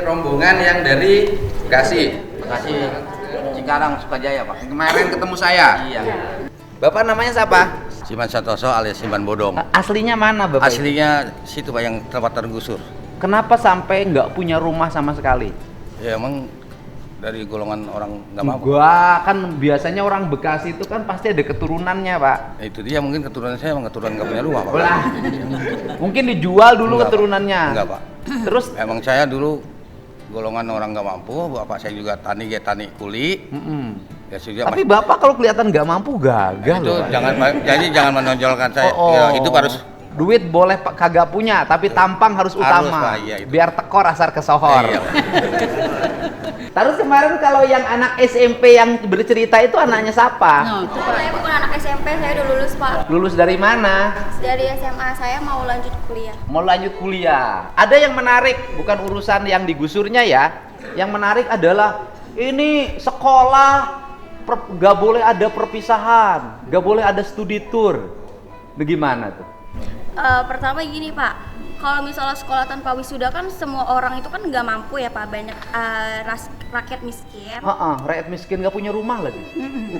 rombongan yang dari Bekasi. Bekasi, Cikarang, Sukajaya, Pak. Kemarin ketemu saya. Iya. Bapak namanya siapa? Siman Santoso alias Siman Bodong. Aslinya mana Bapak? Aslinya situ Pak, yang tempat tergusur. Kenapa sampai nggak punya rumah sama sekali? Ya emang dari golongan orang nggak mampu. Gua kan biasanya orang Bekasi itu kan pasti ada keturunannya Pak. Itu dia, mungkin keturunan saya emang keturunan nggak punya rumah Pak. Lah, mungkin dijual dulu Enggak, keturunannya. Pak. Enggak Pak. Terus Emang saya dulu golongan orang nggak mampu, bapak saya juga tani kuli. Ya sudah. tapi Bapak kalau kelihatan nggak mampu gagal itu loh, Pak. jadi jangan menonjolkan saya. Ya, itu harus duit boleh kagak punya, tapi tampang harus utama. Pak, iya, itu. Biar tekor asar kesohor. Iya. Terus kemarin kalau yang anak SMP yang bercerita itu anaknya siapa? Itu saya bukan anak SMP, saya udah lulus Pak. Lulus dari mana? Dari SMA saya mau lanjut kuliah. Mau lanjut kuliah. Ada yang menarik, bukan urusan yang digusurnya ya. Yang menarik adalah ini sekolah gak boleh ada perpisahan, gak boleh ada studi tour. Bagaimana tuh? Pertama gini Pak, kalau misalnya sekolah tanpa wisuda kan semua orang itu kan nggak mampu ya Pak, banyak rakyat miskin. Rakyat miskin gak punya rumah lagi.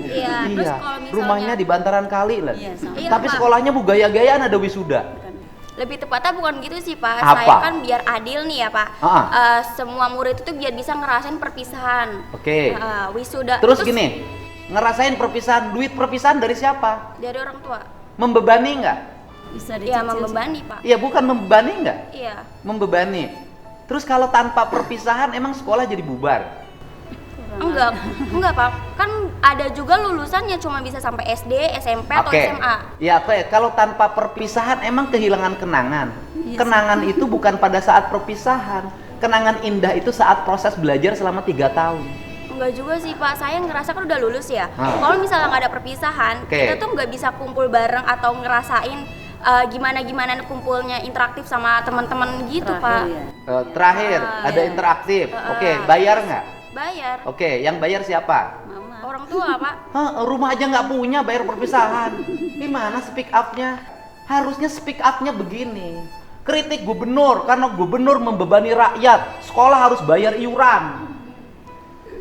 Iya. Terus kalau misalnya rumahnya di bantaran kali lagi. Iya, tapi Pak. sekolahnya gaya-gayaan ada wisuda. Lebih tepatnya bukan gitu sih Pak. Apa? Saya kan biar adil nih ya Pak. Semua murid itu biar bisa ngerasain perpisahan. Oke. Wisuda. Terus gini, ngerasain perpisahan, duit perpisahan dari siapa? Dari orang tua. Membebani nggak? Bisa dicicil. Iya, membebani Pak. Iya, bukan membebani nggak? Iya. Membebani. Terus kalau tanpa perpisahan emang sekolah jadi bubar? Enggak Pak. Kan ada juga lulusannya cuma bisa sampai SD, SMP atau SMA. Ya, kalau tanpa perpisahan emang kehilangan kenangan. Kenangan itu bukan pada saat perpisahan. Kenangan indah itu saat proses belajar selama 3 tahun. Enggak juga sih Pak, saya ngerasa kan udah lulus ya. Kalau misalnya nggak ada perpisahan, kita tuh nggak bisa kumpul bareng atau ngerasain gimana kumpulnya interaktif sama teman-teman gitu Pak. Terakhir ada interaktif. Oke, bayar nggak? Bayar. Oke, yang bayar siapa? Mama. Orang tua Pak. Rumah aja nggak punya, bayar perpisahan. Gimana speak up-nya? Harusnya speak up-nya begini. Kritik gubernur karena gubernur membebani rakyat. Sekolah harus bayar iuran.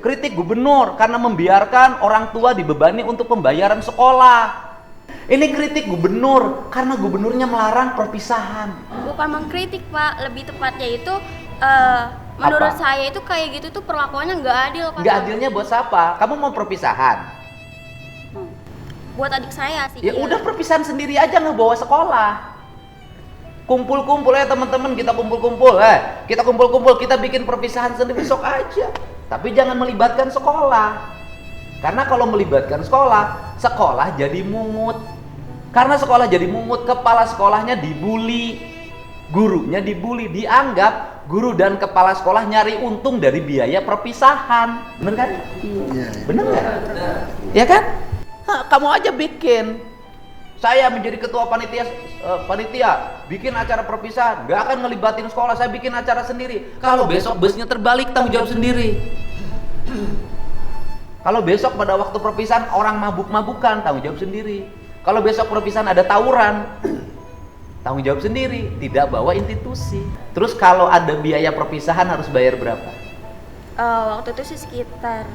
Kritik gubernur karena membiarkan orang tua dibebani untuk pembayaran sekolah. Ini kritik gubernur karena gubernurnya melarang perpisahan. Bukan mengkritik Pak, lebih tepatnya itu menurut saya itu kayak gitu tuh perlakuannya nggak adil Pak. Nggak adilnya buat siapa? Kamu mau perpisahan? Buat adik saya sih. Ya udah perpisahan sendiri aja, nggak bawa sekolah. Kumpul-kumpul ya teman-teman, kita kumpul-kumpul. Kita kumpul-kumpul, kita bikin perpisahan sendiri besok aja. Tapi jangan melibatkan sekolah. Karena kalau melibatkan sekolah, sekolah jadi mungut. Karena sekolah jadi mungut, kepala sekolahnya dibully, gurunya dibully, dianggap guru dan kepala sekolah nyari untung dari biaya perpisahan. Bener kan? Iya. Bener kan? Ya kan? Kamu aja bikin. Saya menjadi ketua panitia bikin acara perpisahan, gak akan ngelibatin sekolah, saya bikin acara sendiri. Kalau besok busnya terbalik, tanggung jawab sendiri. Kalau besok pada waktu perpisahan orang mabuk-mabukan, tanggung jawab sendiri. Kalau besok perpisahan ada tawuran, tanggung jawab sendiri, tidak bawa institusi. Terus kalau ada biaya perpisahan harus bayar berapa? Waktu itu sih sekitar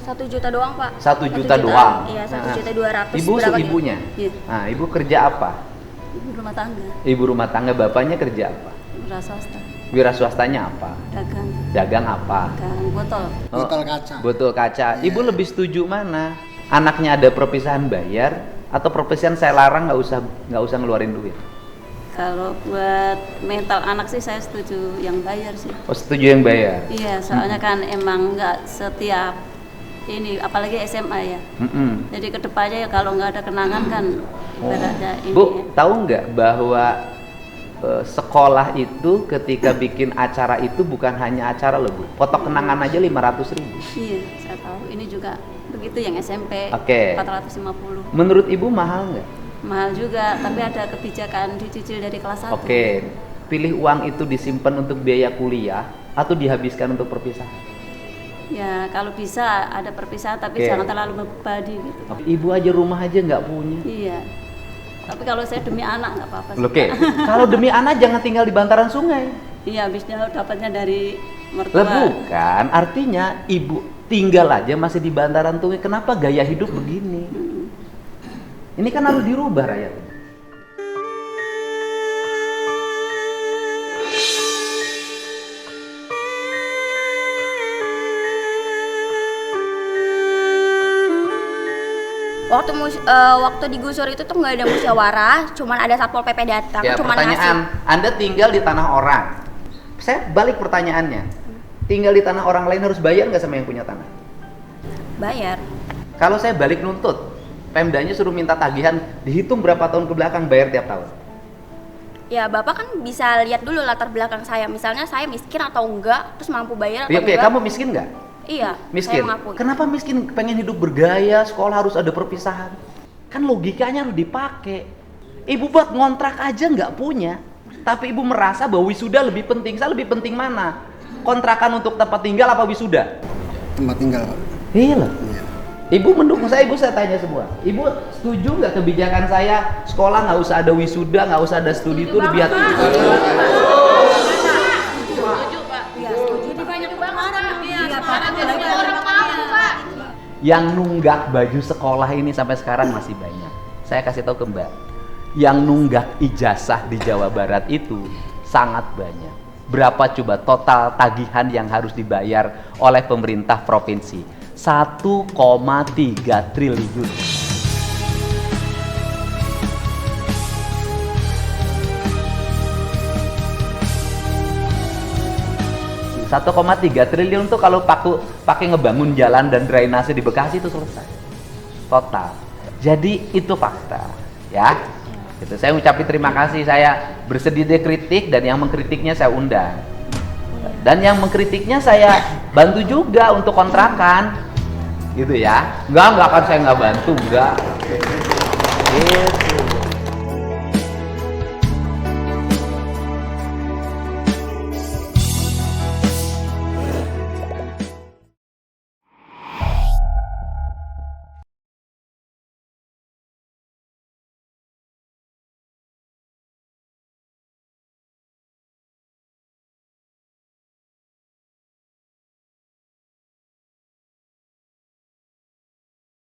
1 juta doang Pak. 1 juta doang? Iya, 1.200.000. Ibu ibunya? Iya. Nah, ibu kerja apa? Ibu rumah tangga. Ibu rumah tangga, bapaknya kerja apa? Wira swasta. Wira swastanya apa? Dagang. Dagang apa? Dagang botol. Botol kaca. Botol kaca. Ibu lebih setuju mana? Anaknya ada perpisahan bayar atau perpisahan saya larang nggak usah ngeluarin duit? Kalau buat mental anak sih saya setuju yang bayar sih. Oh, setuju yang bayar? Iya, soalnya kan emang nggak setiap ini, apalagi SMA ya. Jadi kedepannya ya kalau nggak ada kenangan kan ibaratnya ini. Bu, tahu nggak bahwa sekolah itu ketika bikin acara itu bukan hanya acara loh Bu, foto kenangan aja 500.000. Iya, saya tahu. Ini juga begitu yang SMP. Oke. 450. Menurut Ibu mahal nggak? Mahal juga, tapi ada kebijakan dicicil dari kelas 1. Oke. Pilih uang itu disimpan untuk biaya kuliah atau dihabiskan untuk perpisahan? Ya kalau bisa ada perpisahan, tapi jangan terlalu membebani gitu. Ibu aja rumah aja nggak punya. Iya. Tapi kalau saya demi anak nggak apa-apa sih. Oke. Kalau demi anak jangan tinggal di bantaran sungai. Iya, habisnya dapatnya dari Lah mertua. bukan, artinya ibu tinggal aja masih di bantaran sungai, kenapa gaya hidup begini? Ini kan harus dirubah rakyat. Waktu digusur itu tuh nggak ada musyawarah, cuman ada satpol PP datang, Ya, cuman pertanyaan, ngasih. Anda tinggal di tanah orang. Saya balik pertanyaannya. Tinggal di tanah orang lain harus bayar nggak sama yang punya tanah? Bayar. Kalau saya balik nuntut, Pemdanya suruh minta tagihan, dihitung berapa tahun ke belakang, bayar tiap tahun. Ya Bapak kan bisa lihat dulu latar belakang saya, misalnya saya miskin atau enggak, terus mampu bayar atau Oke, enggak. kamu miskin nggak? Iya, Miskin. saya mengakui. Kenapa miskin? Pengen hidup bergaya, sekolah harus ada perpisahan. Kan logikanya harus dipakai. Ibu buat ngontrak aja nggak punya, tapi ibu merasa bahwa wisuda lebih penting. Saya lebih penting mana? Kontrakan untuk tempat tinggal apa wisuda? Tempat tinggal, Pak. Iya lah. Iya. Ibu mendukung saya, ibu saya tanya semua. Ibu setuju nggak kebijakan saya sekolah nggak usah ada wisuda, nggak usah ada studi itu lebih hati? Yang nunggak baju sekolah ini sampai sekarang masih banyak. Saya kasih tahu ke Mbak, yang nunggak ijazah di Jawa Barat itu sangat banyak. Berapa coba total tagihan yang harus dibayar oleh pemerintah provinsi? 1,3 triliun. 1,3 triliun tuh kalau pakai ngebangun jalan dan drainase di Bekasi itu selesai total. Jadi itu fakta, ya. Gitu. Saya ucapin terima kasih, saya bersedia kritik dan yang mengkritiknya saya undang. Dan yang mengkritiknya saya bantu juga untuk kontrakan. Gitu ya. Enggak akan saya nggak bantu, enggak. Gitu.